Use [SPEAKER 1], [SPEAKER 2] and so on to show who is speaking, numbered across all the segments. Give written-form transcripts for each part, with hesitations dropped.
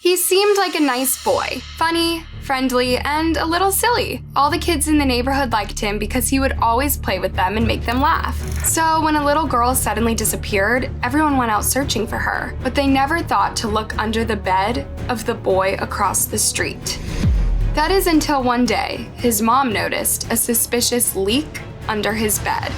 [SPEAKER 1] He seemed like a nice boy, funny, friendly, and a little silly. All the kids in the neighborhood liked him because he would always play with them and make them laugh. So when a little girl suddenly disappeared, everyone went out searching for her, but they never thought to look under the bed of the boy across the street. That is until one day, his mom noticed a suspicious leak under his bed.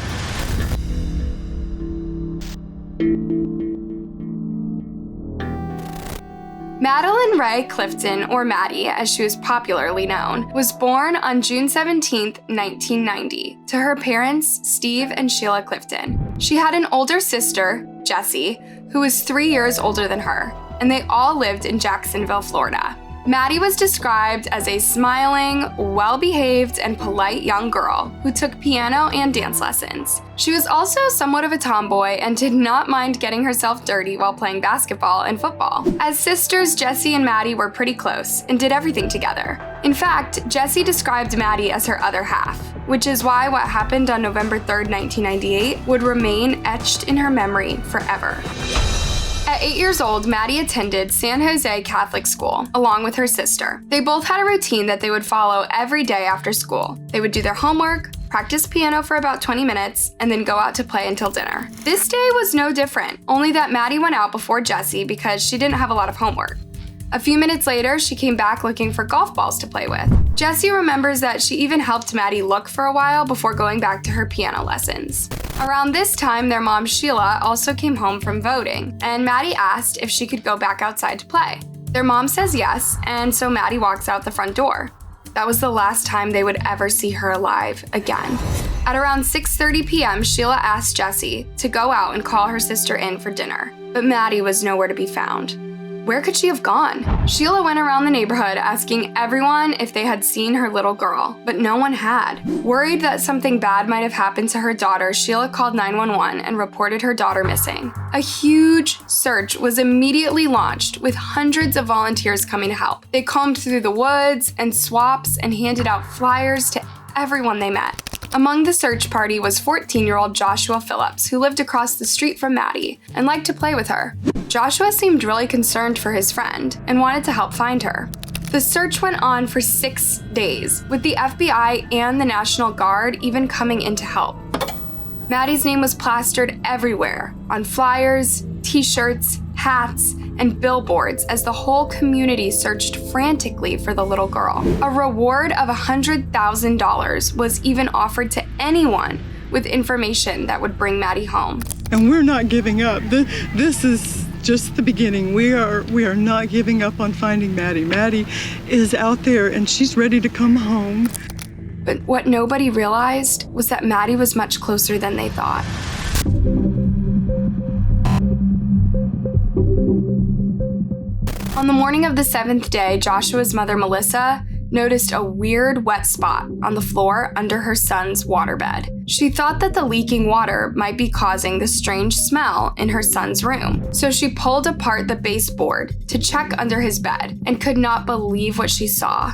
[SPEAKER 1] Madeline Ray Clifton, or Maddie as she was popularly known, was born on June 17, 1990, to her parents, Steve and Sheila Clifton. She had an older sister, Jessie, who was 3 years older than her, and they all lived in Jacksonville, Florida. Maddie was described as a smiling, well-behaved, and polite young girl who took piano and dance lessons. She was also somewhat of a tomboy and did not mind getting herself dirty while playing basketball and football. As sisters, Jessie and Maddie were pretty close and did everything together. In fact, Jessie described Maddie as her other half, which is why what happened on November 3, 1998 would remain etched in her memory forever. At 8 years old, Maddie attended San Jose Catholic School, along with her sister. They both had a routine that they would follow every day after school. They would do their homework, practice piano for about 20 minutes, and then go out to play until dinner. This day was no different, only that Maddie went out before Jessie because she didn't have a lot of homework. A few minutes later, she came back looking for golf balls to play with. Jessie remembers that she even helped Maddie look for a while before going back to her piano lessons. Around this time, their mom Sheila also came home from voting, and Maddie asked if she could go back outside to play. Their mom says yes, and so Maddie walks out the front door. That was the last time they would ever see her alive again. At around 6:30 p.m., Sheila asked Jessie to go out and call her sister in for dinner, but Maddie was nowhere to be found. Where could she have gone? Sheila went around the neighborhood asking everyone if they had seen her little girl, but no one had. Worried that something bad might have happened to her daughter, Sheila called 911 and reported her daughter missing. A huge search was immediately launched, with hundreds of volunteers coming to help. They combed through the woods and swamps and handed out flyers to everyone they met. Among the search party was 14-year-old Joshua Phillips, who lived across the street from Maddie and liked to play with her. Joshua seemed really concerned for his friend and wanted to help find her. The search went on for 6 days, with the FBI and the National Guard even coming in to help. Maddie's name was plastered everywhere, on flyers, t-shirts, hats, and billboards as the whole community searched frantically for the little girl. A reward of $100,000 was even offered to anyone with information that would bring Maddie home.
[SPEAKER 2] And we're not giving up. This is just the beginning. We are not giving up on finding Maddie. Maddie is out there and she's ready to come home.
[SPEAKER 1] But what nobody realized was that Maddie was much closer than they thought. On the morning of the 7th day, Joshua's mother, Melissa, noticed a weird wet spot on the floor under her son's waterbed. She thought that the leaking water might be causing the strange smell in her son's room. So she pulled apart the baseboard to check under his bed and could not believe what she saw.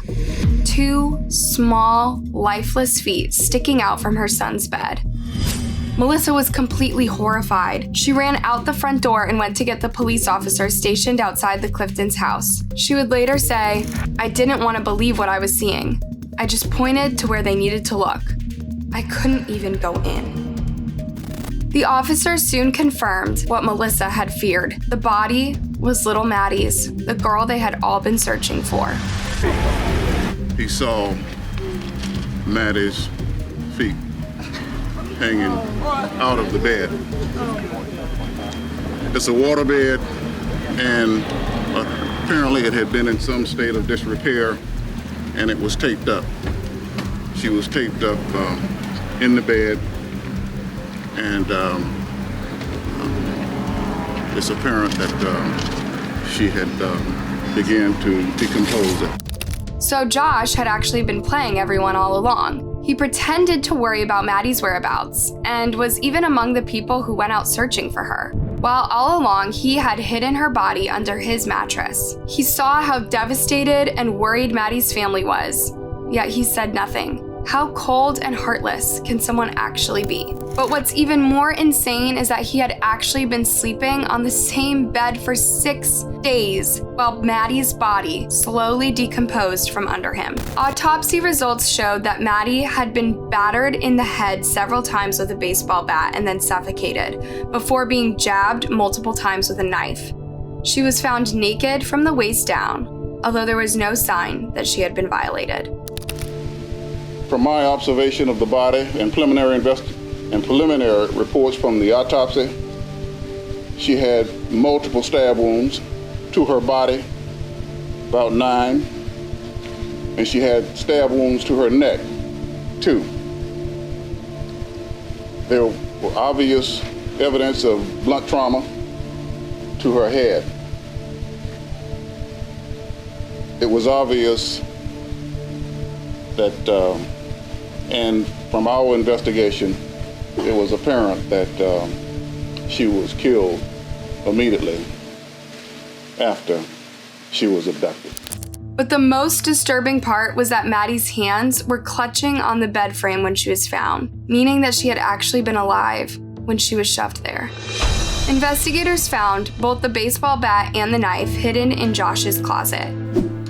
[SPEAKER 1] 2 small, lifeless feet sticking out from her son's bed. Melissa was completely horrified. She ran out the front door and went to get the police officer stationed outside the Cliftons' house. She would later say, "I didn't want to believe what I was seeing. I just pointed to where they needed to look. I couldn't even go in." The officers soon confirmed what Melissa had feared. The body was little Maddie's, the girl they had all been searching for.
[SPEAKER 3] He saw Maddie's feet hanging out of the bed. It's a waterbed, and apparently it had been in some state of disrepair, and it was taped up. She was taped up in the bed, and it's apparent that she had began to decompose it.
[SPEAKER 1] So Josh had actually been playing everyone all along. He pretended to worry about Maddie's whereabouts and was even among the people who went out searching for her, while all along he had hidden her body under his mattress. He saw how devastated and worried Maddie's family was, yet he said nothing. How cold and heartless can someone actually be? But what's even more insane is that he had actually been sleeping on the same bed for 6 days while Maddie's body slowly decomposed from under him. Autopsy results showed that Maddie had been battered in the head several times with a baseball bat and then suffocated before being jabbed multiple times with a knife. She was found naked from the waist down, although there was no sign that she had been violated.
[SPEAKER 3] From my observation of the body and preliminary reports from the autopsy, she had multiple stab wounds to her body, about 9, and she had stab wounds to her neck, 2. There were obvious evidence of blunt trauma to her head. It was obvious that, and from our investigation, it was apparent that she was killed immediately after she was abducted.
[SPEAKER 1] But the most disturbing part was that Maddie's hands were clutching on the bed frame when she was found, meaning that she had actually been alive when she was shoved there. Investigators found both the baseball bat and the knife hidden in Josh's closet.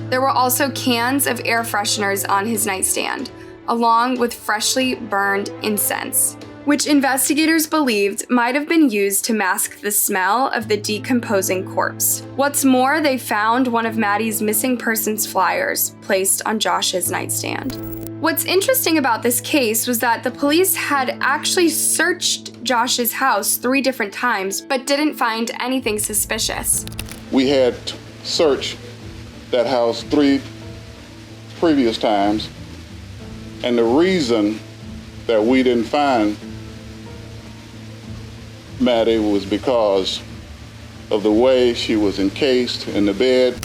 [SPEAKER 1] There were also cans of air fresheners on his nightstand, along with freshly burned incense, which investigators believed might have been used to mask the smell of the decomposing corpse. What's more, they found one of Maddie's missing persons flyers placed on Josh's nightstand. What's interesting about this case was that the police had actually searched Josh's house 3 different times, but didn't find anything suspicious.
[SPEAKER 3] We had searched that house 3 previous times, and the reason that we didn't find Maddie was because of the way she was encased in the bed.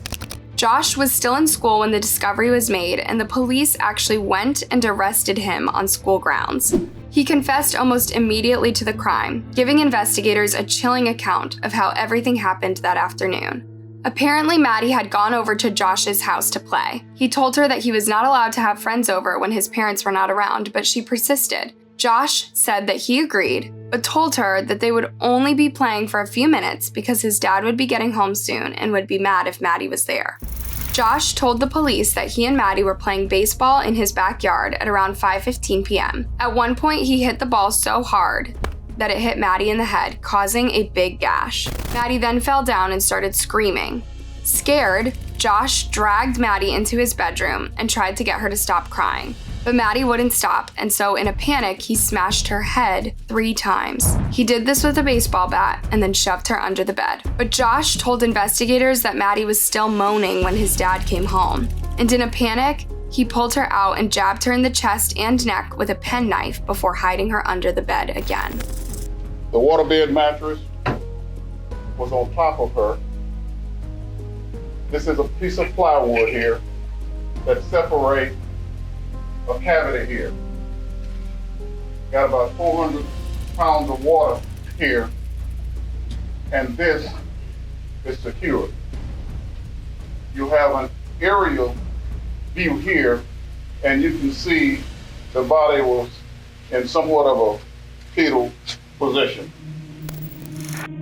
[SPEAKER 1] Josh was still in school when the discovery was made, and the police actually went and arrested him on school grounds. He confessed almost immediately to the crime, giving investigators a chilling account of how everything happened that afternoon. Apparently, Maddie had gone over to Josh's house to play. He told her that he was not allowed to have friends over when his parents were not around, but she persisted. Josh said that he agreed, but told her that they would only be playing for a few minutes because his dad would be getting home soon and would be mad if Maddie was there. Josh told the police that he and Maddie were playing baseball in his backyard at around 5:15 p.m. At one point, he hit the ball so hard that it hit Maddie in the head, causing a big gash. Maddie then fell down and started screaming. Scared, Josh dragged Maddie into his bedroom and tried to get her to stop crying. But Maddie wouldn't stop, and so in a panic, he smashed her head 3 times. He did this with a baseball bat and then shoved her under the bed. But Josh told investigators that Maddie was still moaning when his dad came home. And in a panic, he pulled her out and jabbed her in the chest and neck with a penknife before hiding her under the bed again.
[SPEAKER 3] The waterbed mattress was on top of her. This is a piece of plywood here that separates a cavity here. Got about 400 pounds of water here, and this is secured. You have an aerial view here, and you can see the body was in somewhat of a fetal position.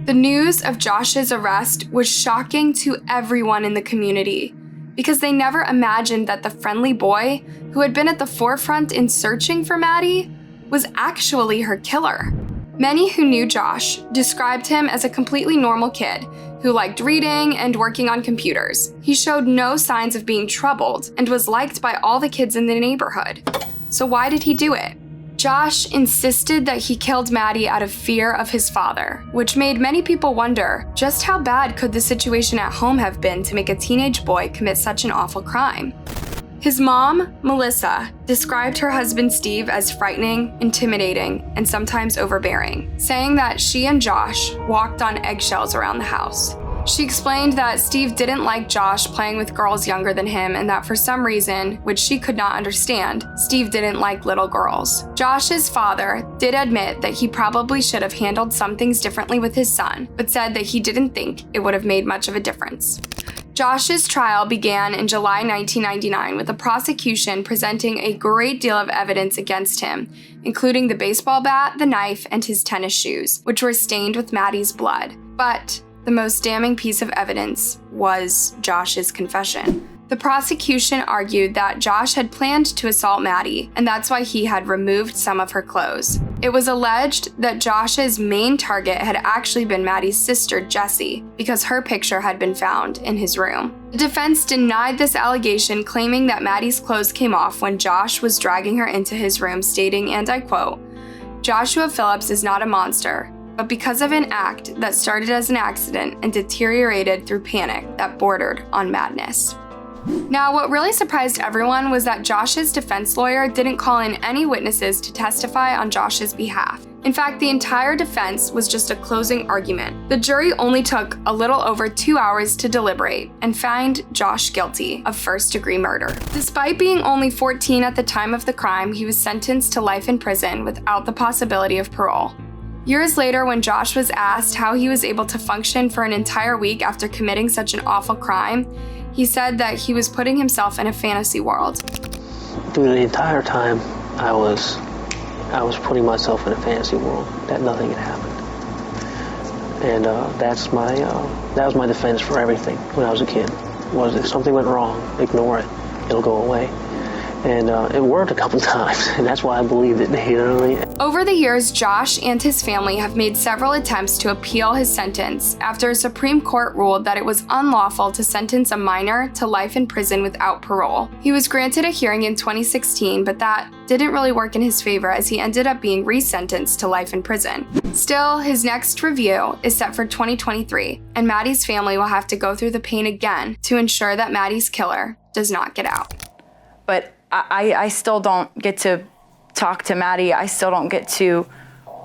[SPEAKER 1] The news of Josh's arrest was shocking to everyone in the community because they never imagined that the friendly boy who had been at the forefront in searching for Maddie was actually her killer. Many who knew Josh described him as a completely normal kid who liked reading and working on computers. He showed no signs of being troubled and was liked by all the kids in the neighborhood. So why did he do it? Josh insisted that he killed Maddie out of fear of his father, which made many people wonder just how bad could the situation at home have been to make a teenage boy commit such an awful crime. His mom, Melissa, described her husband Steve as frightening, intimidating, and sometimes overbearing, saying that she and Josh walked on eggshells around the house. She explained that Steve didn't like Josh playing with girls younger than him and that for some reason, which she could not understand, Steve didn't like little girls. Josh's father did admit that he probably should have handled some things differently with his son, but said that he didn't think it would have made much of a difference. Josh's trial began in July 1999 with the prosecution presenting a great deal of evidence against him, including the baseball bat, the knife, and his tennis shoes, which were stained with Maddie's blood. But the most damning piece of evidence was Josh's confession. The prosecution argued that Josh had planned to assault Maddie, and that's why he had removed some of her clothes. It was alleged that Josh's main target had actually been Maddie's sister, Jessie, because her picture had been found in his room. The defense denied this allegation, claiming that Maddie's clothes came off when Josh was dragging her into his room, stating, and I quote, "Joshua Phillips is not a monster, but because of an act that started as an accident and deteriorated through panic that bordered on madness." Now, what really surprised everyone was that Josh's defense lawyer didn't call in any witnesses to testify on Josh's behalf. In fact, the entire defense was just a closing argument. The jury only took a little over 2 hours to deliberate and find Josh guilty of first-degree murder. Despite being only 14 at the time of the crime, he was sentenced to life in prison without the possibility of parole. Years later, when Josh was asked how he was able to function for an entire week after committing such an awful crime, he said that he was putting himself in a fantasy world.
[SPEAKER 4] Through the entire time, I was putting myself in a fantasy world that nothing had happened, and that was my defense for everything when I was a kid. Was if something went wrong, ignore it; it'll go away. And it worked a couple times, and that's why I believed it, you know what I mean?
[SPEAKER 1] Over the years, Josh and his family have made several attempts to appeal his sentence after a Supreme Court ruled that it was unlawful to sentence a minor to life in prison without parole. He was granted a hearing in 2016, but that didn't really work in his favor as he ended up being resentenced to life in prison. Still, his next review is set for 2023, and Maddie's family will have to go through the pain again to ensure that Maddie's killer does not get out.
[SPEAKER 5] But I still don't get to talk to Maddie. I still don't get to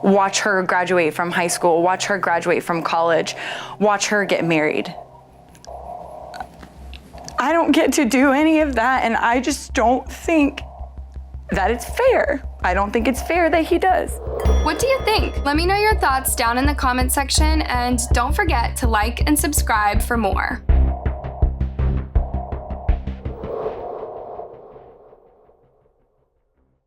[SPEAKER 5] watch her graduate from high school, watch her graduate from college, watch her get married. I don't get to do any of that, and I just don't think that it's fair. I don't think it's fair that he does.
[SPEAKER 1] What do you think? Let me know your thoughts down in the comment section, and don't forget to like and subscribe for more.